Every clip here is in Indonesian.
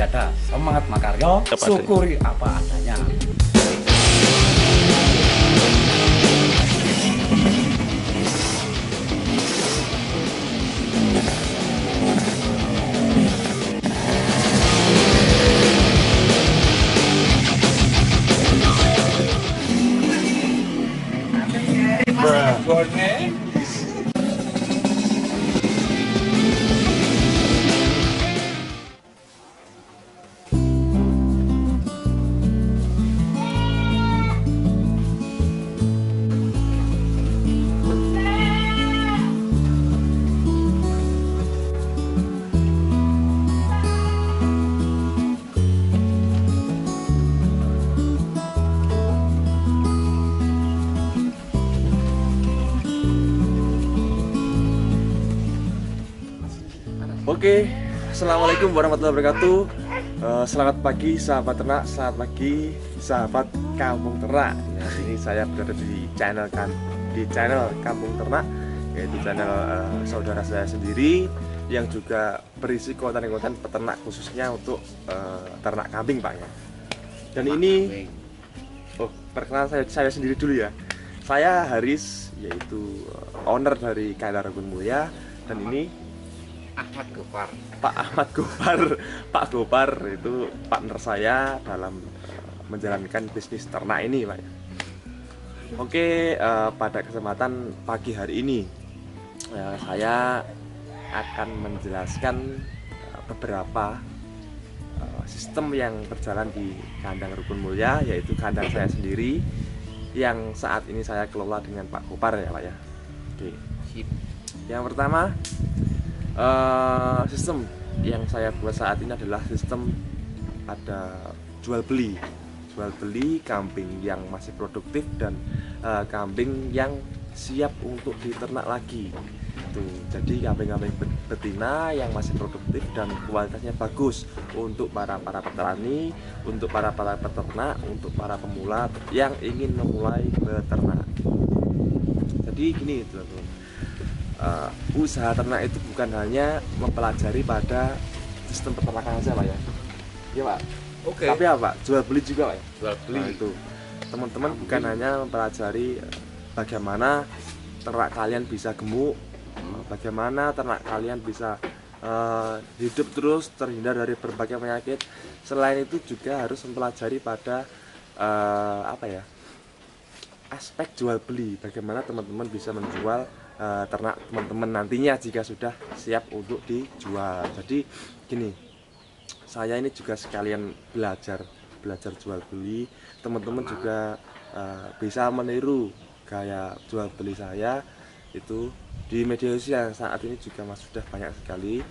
ada semangat makaryo, syukuri apa adanya. Oke, assalamualaikum warahmatullahi wabarakatuh. Selamat pagi sahabat ternak, selamat pagi sahabat kampung ternak. Ya, ini saya berada di channel Kampung Ternak, yaitu channel saudara saya sendiri yang juga berisi konten-konten peternak khususnya untuk ternak kambing, Pak ya. Dan ini, perkenalan saya sendiri dulu ya. Saya Haris, yaitu owner dari KLR Rukun Mulia, dan ini Ahmad Gopar. Pak Ahmad Gopar. Pak Gopar itu partner saya dalam menjalankan bisnis ternak ini, Pak. Oke, pada kesempatan pagi hari ini saya akan menjelaskan beberapa sistem yang berjalan di kandang Rukun Mulia, yaitu kandang saya sendiri yang saat ini saya kelola dengan Pak Gopar ya, Pak ya. Oke. Yang pertama, sistem yang saya buat saat ini adalah sistem ada jual beli kambing yang masih produktif dan kambing yang siap untuk diternak lagi. Jadi kambing-kambing betina yang masih produktif dan kualitasnya bagus untuk para petani, untuk para peternak, untuk para pemula yang ingin memulai beternak. Jadi gini teman-teman, usaha ternak itu bukan hanya mempelajari pada sistem peternakan saja, Pak ya. Iya, Pak. Oke. Tapi apa? Jual beli juga, Pak ya. Jual beli. Nah, itu. Teman-teman bukan hanya mempelajari bagaimana ternak kalian bisa gemuk, bagaimana ternak kalian bisa hidup terus terhindar dari berbagai penyakit. Selain itu juga harus mempelajari pada aspek jual beli, bagaimana teman-teman bisa menjual ternak teman-teman nantinya jika sudah siap untuk dijual. Jadi gini, saya ini juga sekalian belajar jual beli. Teman-teman juga bisa meniru gaya jual beli saya itu di media sosial saat ini juga sudah banyak sekali.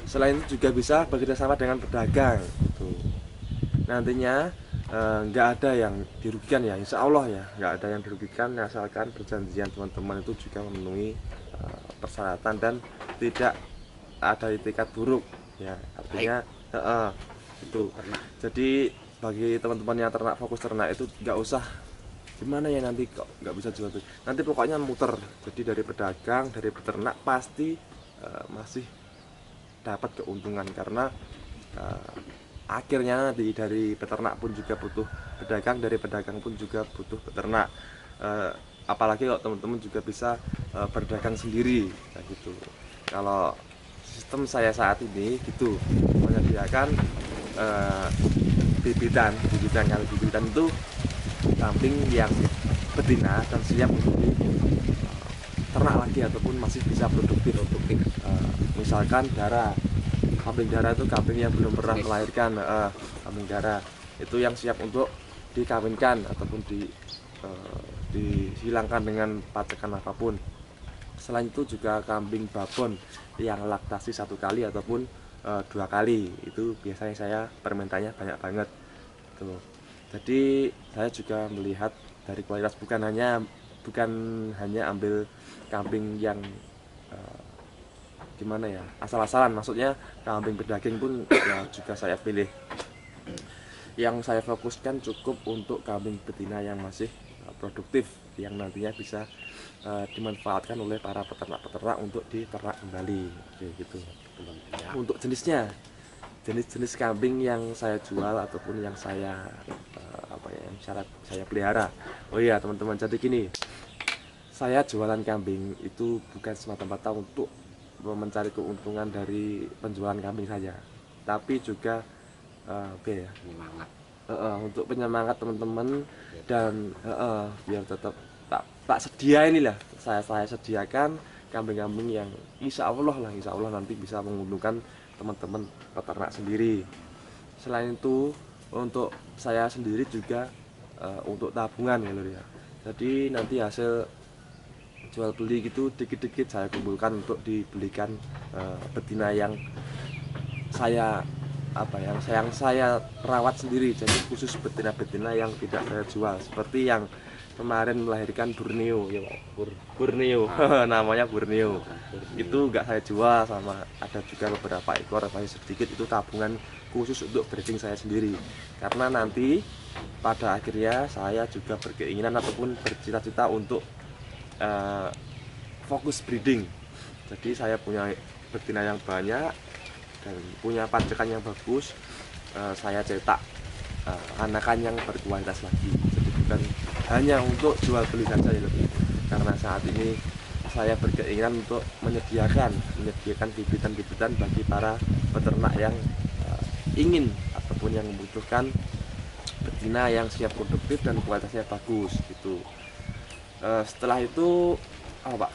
Selain itu juga bisa bekerjasama dengan pedagang gitu. Nantinya nggak ada yang dirugikan ya, insya Allah ya, nggak ada yang dirugikan asalkan perjanjian teman-teman itu juga memenuhi persyaratan dan tidak ada itikat buruk ya, artinya itu. Jadi bagi teman-teman yang ternak fokus ternak itu nggak usah gimana ya nanti kok nggak bisa jual beli, nanti pokoknya muter. Jadi dari pedagang, dari peternak pasti masih dapat keuntungan karena akhirnya dari peternak pun juga butuh pedagang, dari pedagang pun juga butuh peternak. Apalagi kalau teman-teman juga bisa berdagang sendiri kayak gitu. Kalau sistem saya saat ini gitu, menyediakan bibitan itu kambing yang betina dan siap untuk ternak lagi ataupun masih bisa produktif. Misalkan kambing darah itu kambing yang belum pernah melahirkan, kambing darah itu yang siap untuk dikawinkan ataupun dihilangkan dengan pacekan apapun. Selain itu juga kambing babon yang laktasi 1 kali ataupun 2 kali, itu biasanya saya permintaannya banyak banget tuh. Jadi saya juga melihat dari kualitas, bukan hanya ambil kambing yang gimana ya, asal-asalan, maksudnya kambing berdaging pun ya juga saya pilih. Yang saya fokuskan cukup untuk kambing betina yang masih produktif, yang nantinya bisa dimanfaatkan oleh para peternak-peternak untuk diternak kembali, kayak gitu. Untuk jenisnya jenis-jenis kambing yang saya jual ataupun yang saya yang saya pelihara. Oh iya teman-teman, jadi gini, saya jualan kambing itu bukan semata-mata untuk mencari keuntungan dari penjualan kambing saja, tapi juga Semangat. untuk penyemangat teman-teman dan biar tetap tak sedia inilah saya sediakan kambing-kambing yang insya Allah nanti bisa menguntungkan teman-teman peternak sendiri. Selain itu untuk saya sendiri juga untuk tabungan ya lur ya. Jadi nanti hasil jual beli gitu dikit-dikit saya kumpulkan untuk dibelikan betina yang saya yang saya rawat sendiri, jadi khusus betina-betina yang tidak saya jual, seperti yang kemarin melahirkan Borneo ya Borneo namanya Borneo itu nggak saya jual, sama ada juga beberapa ekor masih sedikit, itu tabungan khusus untuk breeding saya sendiri, karena nanti pada akhirnya saya juga berkeinginan ataupun bercita-cita untuk fokus breeding. Jadi saya punya betina yang banyak dan punya pacekan yang bagus, saya cetak anakan yang berkualitas lagi. Jadi bukan hanya untuk jual beli saja ya, karena saat ini saya berkeinginan untuk menyediakan bibitan-bibitan bagi para peternak yang ingin ataupun yang membutuhkan betina yang siap produktif dan kualitasnya bagus gitu. Setelah itu apa Pak?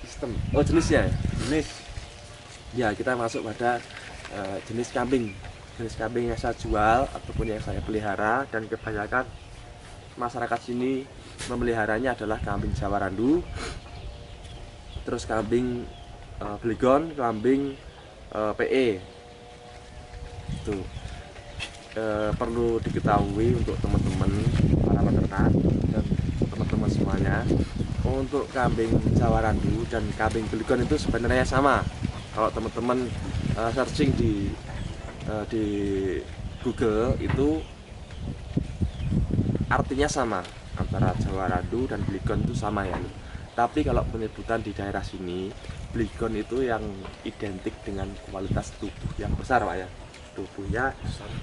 Sistem. Oh jenisnya, jenis. Ya kita masuk pada jenis kambing yang saya jual ataupun yang saya pelihara, dan kebanyakan masyarakat sini memeliharanya adalah kambing Jawa Randu, terus kambing Blegon, kambing PE. Itu perlu diketahui untuk teman-teman para peternak dan teman-teman semuanya, untuk kambing Jawa Randu dan kambing Blegon itu sebenarnya sama. Kalau teman-teman searching di Google itu artinya sama, antara Jawa Randu dan Blegon itu sama ya. Tapi kalau penyebutan di daerah sini, Blegon itu yang identik dengan kualitas tubuh yang besar Pak ya, tubuhnya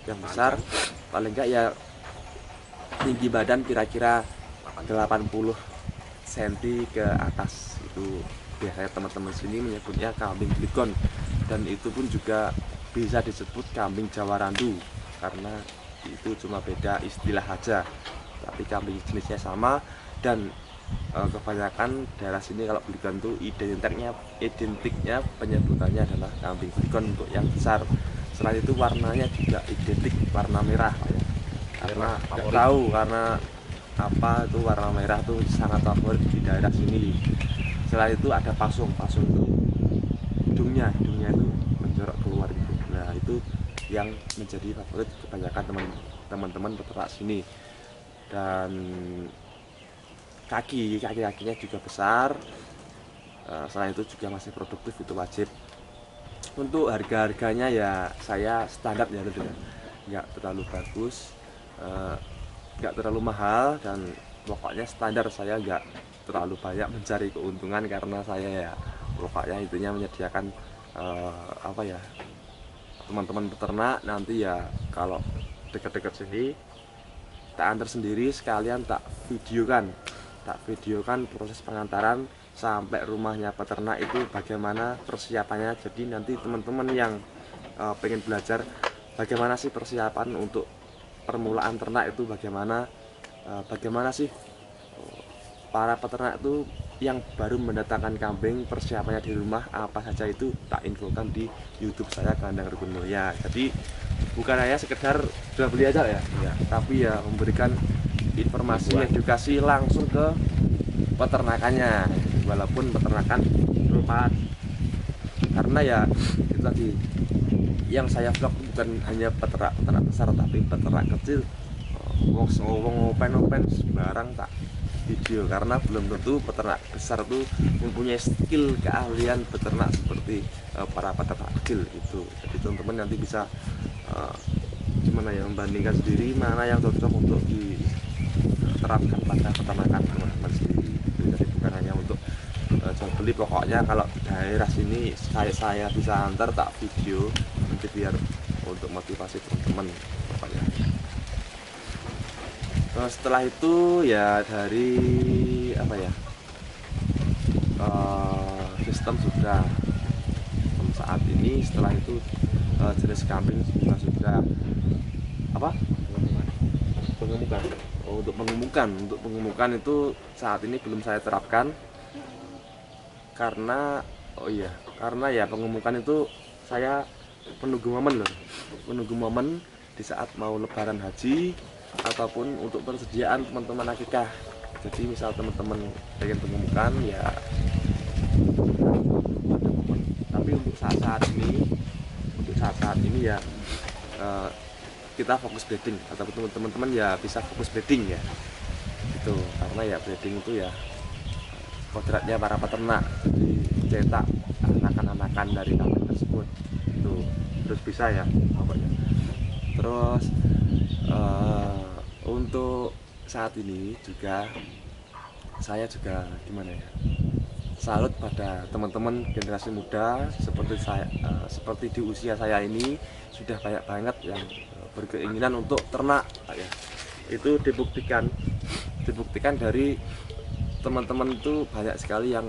yang besar, paling enggak ya tinggi badan kira-kira 80 cm ke atas. Itu biasanya teman-teman sini menyebutnya kambing Blegon, dan itu pun juga bisa disebut kambing Jawa Randu karena itu cuma beda istilah aja, tapi kambing jenisnya sama. Dan kebanyakan daerah sini kalau Blegon itu identiknya penyebutannya adalah kambing Blegon untuk yang besar. Selain itu warnanya juga identik, warna merah ya. Karena nggak tahu karena apa itu warna merah tuh sangat favorit di daerah sini. Selain itu ada pasung itu hidungnya itu menjorok keluar gitu. Nah itu yang menjadi favorit kebanyakan teman-teman peternak sini. Dan kakinya juga besar. Selain itu juga masih produktif, itu wajib. Untuk harga-harganya ya saya standar ya, nggak terlalu bagus, nggak terlalu mahal, dan pokoknya standar. Saya nggak terlalu banyak mencari keuntungan karena saya ya pokoknya intinya menyediakan teman-teman peternak nanti ya kalau dekat-dekat sini tak antar sendiri, sekalian tak videokan proses pengantaran sampai rumahnya peternak itu bagaimana persiapannya. Jadi nanti teman-teman yang pengen belajar bagaimana sih persiapan untuk permulaan ternak itu, bagaimana sih para peternak itu yang baru mendatangkan kambing, persiapannya di rumah apa saja, itu tak infokan di YouTube saya, Kandang Rukun Mulia. Jadi bukan hanya sekedar jual beli aja ya, tapi ya memberikan informasi edukasi langsung ke peternakannya, walaupun peternakan merupakan, karena ya itu tadi yang saya vlog bukan hanya peternak besar tapi peternak kecil. Wong open sembarang tak video, karena belum tentu peternak besar tuh mempunyai skill keahlian peternak seperti para peternak kecil itu. Jadi teman-teman nanti bisa membandingkan sendiri mana yang cocok untuk diterapkan pada peternakan teman-teman sendiri. Jadi bukan hanya untuk jual beli, pokoknya kalau daerah sini saya bisa antar tak video nanti biar untuk motivasi teman-teman pokoknya. Nah, setelah itu ya dari apa ya, sistem sudah saat ini. Setelah itu jenis kambing juga sudah apa, Pengemukan. untuk pengumuman itu saat ini belum saya terapkan karena karena ya pengumuman itu saya menunggu momen di saat mau lebaran haji ataupun untuk persediaan teman-teman akikah. Jadi misal teman-teman pengen pengumuman ya pada momen. Tapi untuk saat-saat ini ya kita fokus breeding, ataupun teman-teman ya bisa fokus breeding ya gitu. Karena ya breeding itu ya kodratnya para peternak, jadi cetak anakan-anakan dari kambing tersebut itu terus bisa ya pokoknya. Terus untuk saat ini juga saya juga gimana ya, salut pada teman-teman generasi muda seperti saya, seperti di usia saya ini sudah banyak banget yang berkeinginan untuk ternak ya. Itu dibuktikan dari teman-teman itu banyak sekali yang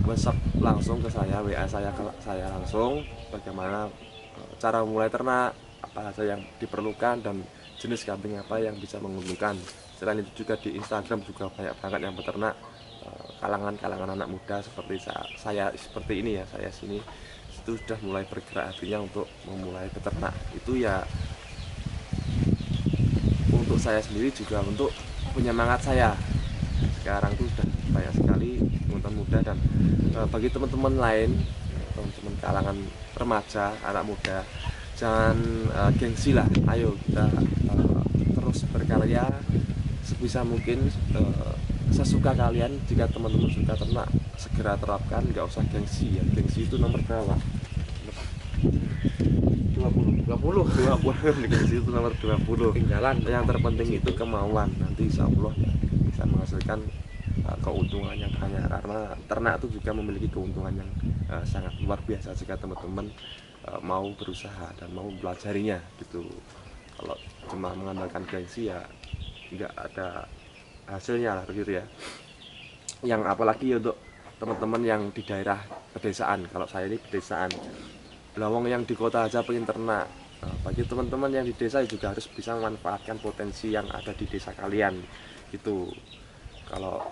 WhatsApp langsung ke saya, WA saya langsung bagaimana cara mulai ternak, apa saja yang diperlukan dan jenis kambing apa yang bisa menguntungkan. Selain itu juga di Instagram juga banyak banget yang beternak, kalangan anak muda seperti saya seperti ini ya, saya sini itu sudah mulai bergerak hatinya untuk memulai beternak. Itu ya untuk saya sendiri juga untuk penyemangat saya. Sekarang tuh sudah banyak sekali teman-teman muda dan bagi teman-teman lain, teman-teman kalangan remaja, anak muda, jangan gengsi lah. Ayo kita terus berkarya sebisa mungkin, sesuka kalian. Jika teman-teman suka ternak, segera terapkan, nggak usah gengsi ya. Gengsi itu nomor berapa? 20. Gengsi itu nomor 20. Tinggalan. Yang terpenting itu kemauan. Nanti insya Allah ya, bisa menghasilkan keuntungan yang banyak, karena ternak itu juga memiliki keuntungan yang sangat luar biasa jika teman-teman mau berusaha dan mau belajarinya gitu. Kalau cuma mengandalkan gengsi ya nggak ada hasilnya lah gitu ya. Yang apalagi untuk teman-teman yang di daerah pedesaan, kalau saya ini pedesaan, lawang yang di kota aja pengen ternak. Bagi teman-teman yang di desa juga harus bisa memanfaatkan potensi yang ada di desa kalian gitu. Kalau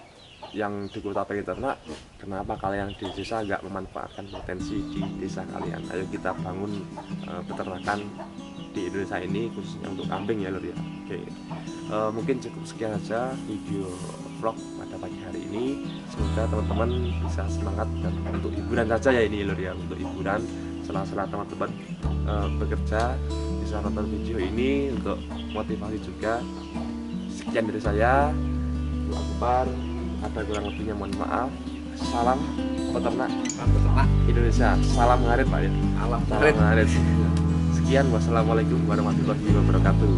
yang di kota pengen ternak, kenapa kalian di desa nggak memanfaatkan potensi di desa kalian? Ayo kita bangun peternakan di Indonesia ini, khususnya untuk kambing ya lur ya. Oke, mungkin cukup sekian aja video vlog pada pagi hari ini. Semoga teman-teman bisa semangat dan untuk hiburan saja ya ini lur ya, untuk hiburan setelah teman-teman bekerja bisa nonton video ini untuk motivasi juga. Sekian dari saya, Allahu Akbar. Ada kurang lebihnya mohon maaf. Salam peternak Indonesia. Salam ngarit Pak ya. Salam ngarit. Sekian, wassalamualaikum warahmatullahi wabarakatuh.